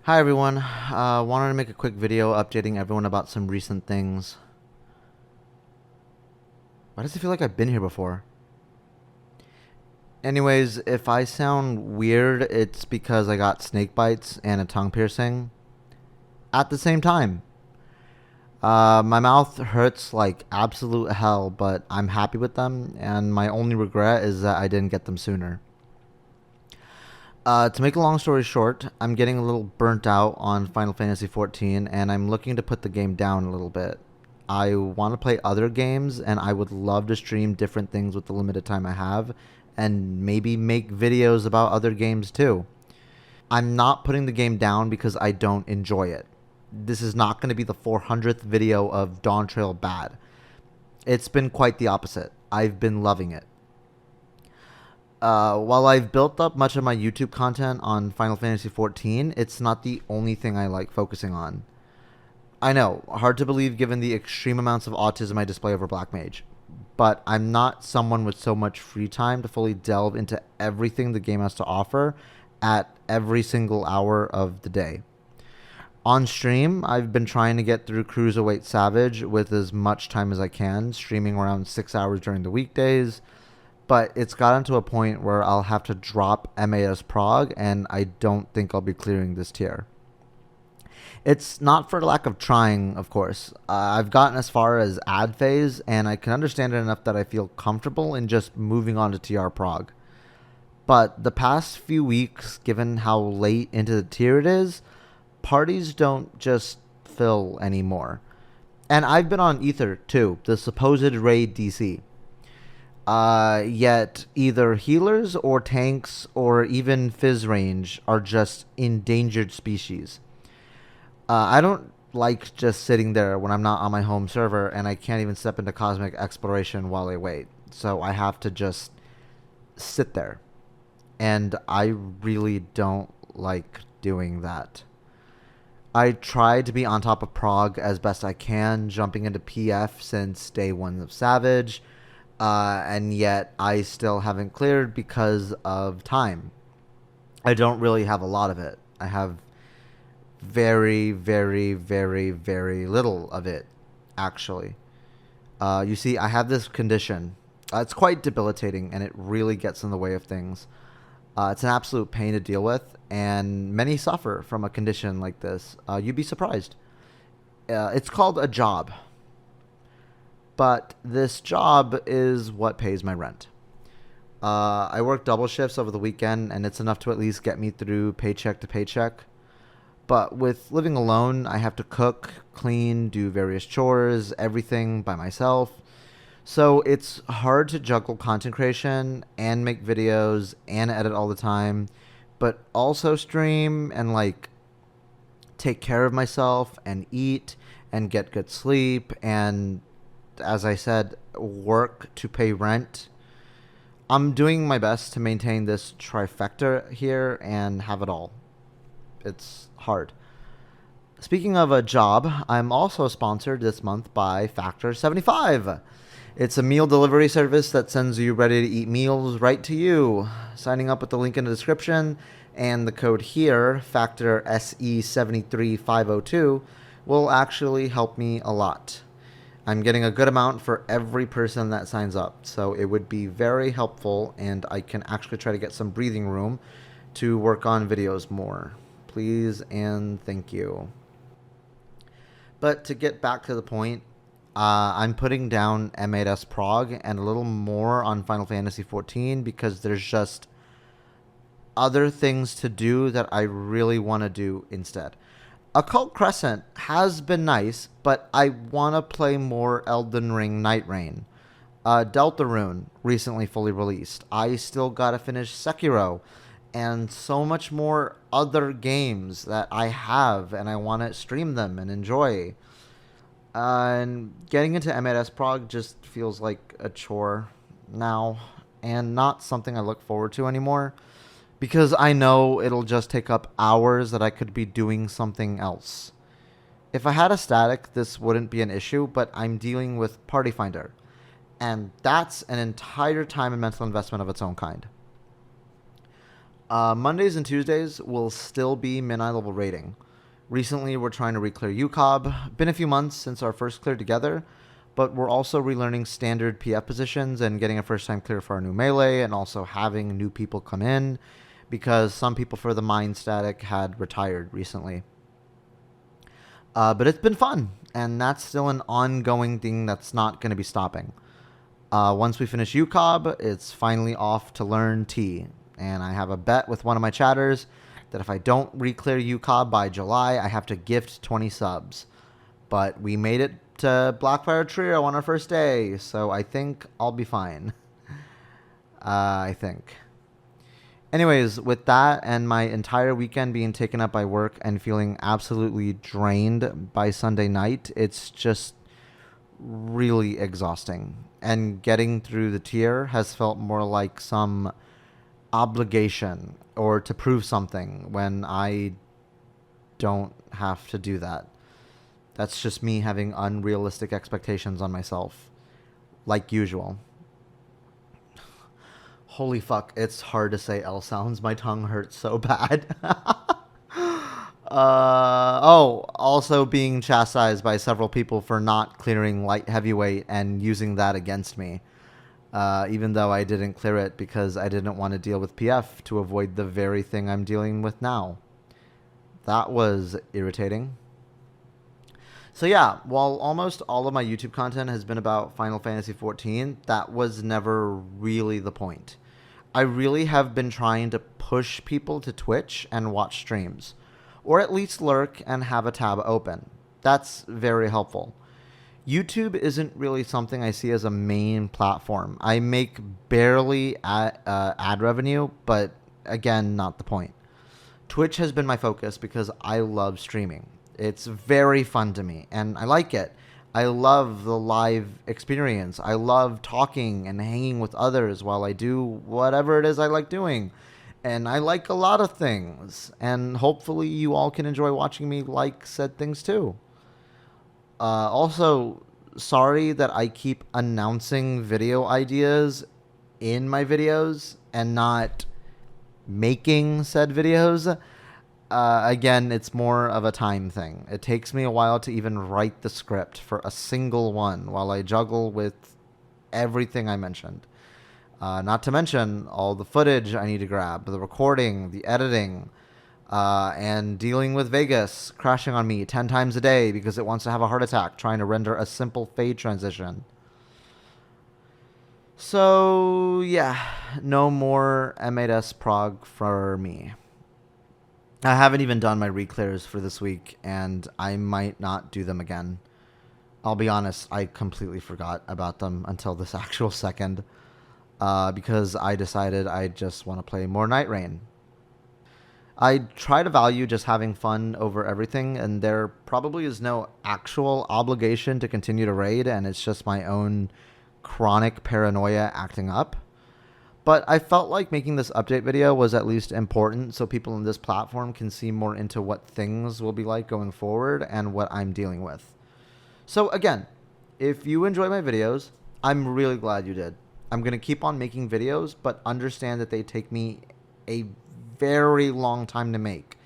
Hi everyone. Wanted to make a quick video updating everyone about some recent things. Why does it feel like I've been here before? Anyways, if I sound weird, it's because I got snake bites and a tongue piercing at the same time. My mouth hurts like absolute hell, but I'm happy with them, and my only regret is that I didn't get them sooner. To make a long story short, I'm getting a little burnt out on Final Fantasy XIV, and I'm looking to put the game down a little bit. I want to play other games, and I would love to stream different things with the limited time I have, and maybe make videos about other games too. I'm not putting the game down because I don't enjoy it. This is not going to be the 400th video of Dawn Trail bad. It's been quite the opposite. I've been loving it. While I've built up much of my YouTube content on Final Fantasy XIV, it's not the only thing I like focusing on. I know, hard to believe given the extreme amounts of autism I display over Black Mage, but I'm not someone with so much free time to fully delve into everything the game has to offer at every single hour of the day. On stream, I've been trying to get through Cruiserweight Savage with as much time as I can, streaming around 6 hours during the weekdays, but it's gotten to a point where I'll have to drop MAS Prog, and I don't think I'll be clearing this tier. It's not for lack of trying, of course. I've gotten as far as ad phase, and I can understand it enough that I feel comfortable in just moving on to TR Prog. But the past few weeks, given how late into the tier it is, parties don't just fill anymore. And I've been on Ether too, the supposed raid DC. Yet either healers or tanks or even Fizz range are just endangered species. I don't like just sitting there when I'm not on my home server and I can't even step into cosmic exploration while I wait. So I have to just sit there. And I really don't like doing that. I try to be on top of Prog as best I can, jumping into PF since day one of Savage, and yet I still haven't cleared because of time. I don't really have a lot of it. I have very, very, very, very little of it, actually. You see, I have this condition. It's quite debilitating, and it really gets in the way of things. It's an absolute pain to deal with, and many suffer from a condition like this. You'd be surprised. It's called a job, but this job is what pays my rent. I work double shifts over the weekend, and it's enough to at least get me through paycheck to paycheck. But with living alone, I have to cook, clean, do various chores, everything by myself. So it's hard to juggle content creation and make videos and edit all the time, but also stream and like take care of myself and eat and get good sleep and, as I said, work to pay rent. I'm doing my best to maintain this trifecta here and have it all. It's hard. Speaking of a job, I'm also sponsored this month by Factor 75. It's a meal delivery service that sends you ready to eat meals right to you. Signing up with the link in the description and the code here, Factor SE73502, will actually help me a lot. I'm getting a good amount for every person that signs up, so it would be very helpful, and I can actually try to get some breathing room to work on videos more. Please and thank you. But to get back to the point, I'm putting down M8S Prog and a little more on Final Fantasy XIV because there's just other things to do that I really want to do instead. Occult Crescent has been nice, but I want to play more Elden Ring Night Rain. Deltarune recently fully released. I still gotta finish Sekiro, and so much more other games that I have, and I want to stream them and enjoy. And getting into M8S Prog just feels like a chore now, and not something I look forward to anymore, because I know it'll just take up hours that I could be doing something else. If I had a static, this wouldn't be an issue, but I'm dealing with Party Finder, and that's an entire time and mental investment of its own kind. Mondays and Tuesdays will still be midnight level rating. Recently, we're trying to re-clear UCOB. Been a few months since our first clear together, but we're also relearning standard PF positions and getting a first time clear for our new melee, and also having new people come in because some people for the Mind Static had retired recently. But it's been fun, and that's still an ongoing thing that's not going to be stopping. Once we finish UCOB, it's finally off to learn T. And I have a bet with one of my chatters that if I don't re-clear UCOB by July, I have to gift 20 subs. But we made it to Blackfire Trio on our first day, so I think I'll be fine. I think. Anyways, with that and my entire weekend being taken up by work and feeling absolutely drained by Sunday night, it's just really exhausting. And getting through the tier has felt more like some obligation or to prove something when I don't have to do that. That's just me having unrealistic expectations on myself, like usual. Holy fuck, it's hard to say L sounds. My tongue hurts so bad. Also being chastised by several people for not clearing light heavyweight and using that against me. Even though I didn't clear it because I didn't want to deal with PF to avoid the very thing I'm dealing with now. That was irritating. So yeah, while almost all of my YouTube content has been about Final Fantasy XIV, that was never really the point. I really have been trying to push people to Twitch and watch streams, or at least lurk and have a tab open. That's very helpful. YouTube isn't really something I see as a main platform. I make barely ad revenue, but again, not the point. Twitch has been my focus because I love streaming. It's very fun to me, and I like it. I love the live experience. I love talking and hanging with others while I do whatever it is I like doing. And I like a lot of things, and hopefully you all can enjoy watching me like said things too. Also, sorry that I keep announcing video ideas in my videos and not making said videos. Again, it's more of a time thing. It takes me a while to even write the script for a single one while I juggle with everything I mentioned. Not to mention all the footage I need to grab, the recording, the editing, and dealing with Vegas crashing on me 10 times a day because it wants to have a heart attack trying to render a simple fade transition. So, yeah, no more M8S prog for me. I haven't even done my re-clears for this week, and I might not do them again. I'll be honest, I completely forgot about them until this actual second, because I decided I just want to play more Night Rain. I try to value just having fun over everything, and there probably is no actual obligation to continue to raid, and it's just my own chronic paranoia acting up. But I felt like making this update video was at least important so people in this platform can see more into what things will be like going forward and what I'm dealing with. So again, if you enjoy my videos, I'm really glad you did. I'm going to keep on making videos, but understand that they take me a very long time to make.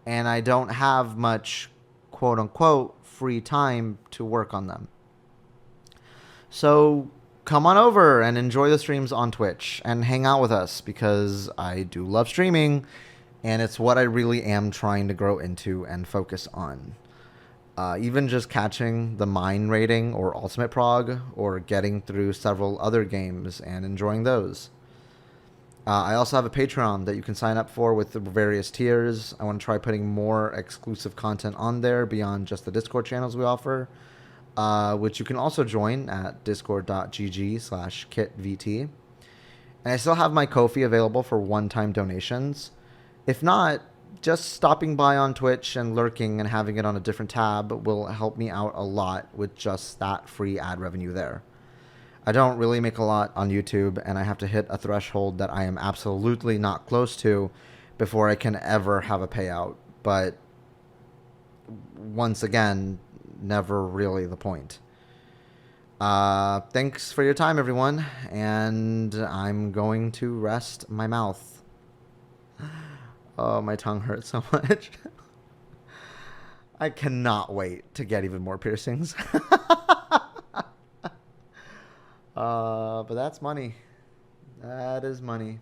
And I don't have much quote-unquote free time to work on them. So come on over and enjoy the streams on Twitch and hang out with us because I do love streaming and it's what I really am trying to grow into and focus on. Even just catching the mine rating or ultimate prog or getting through several other games and enjoying those. I also have a Patreon that you can sign up for with the various tiers. I want to try putting more exclusive content on there beyond just the Discord channels we offer. Which you can also join at discord.gg/kitvt. And I still have my Ko-fi available for one-time donations. If not, just stopping by on Twitch and lurking and having it on a different tab will help me out a lot with just that free ad revenue there. I don't really make a lot on YouTube, and I have to hit a threshold that I am absolutely not close to before I can ever have a payout. But once again, never really the point. Thanks for your time, everyone, and I'm going to rest my mouth. Oh, my tongue hurts so much. I cannot wait to get even more piercings. But that's money. That is money.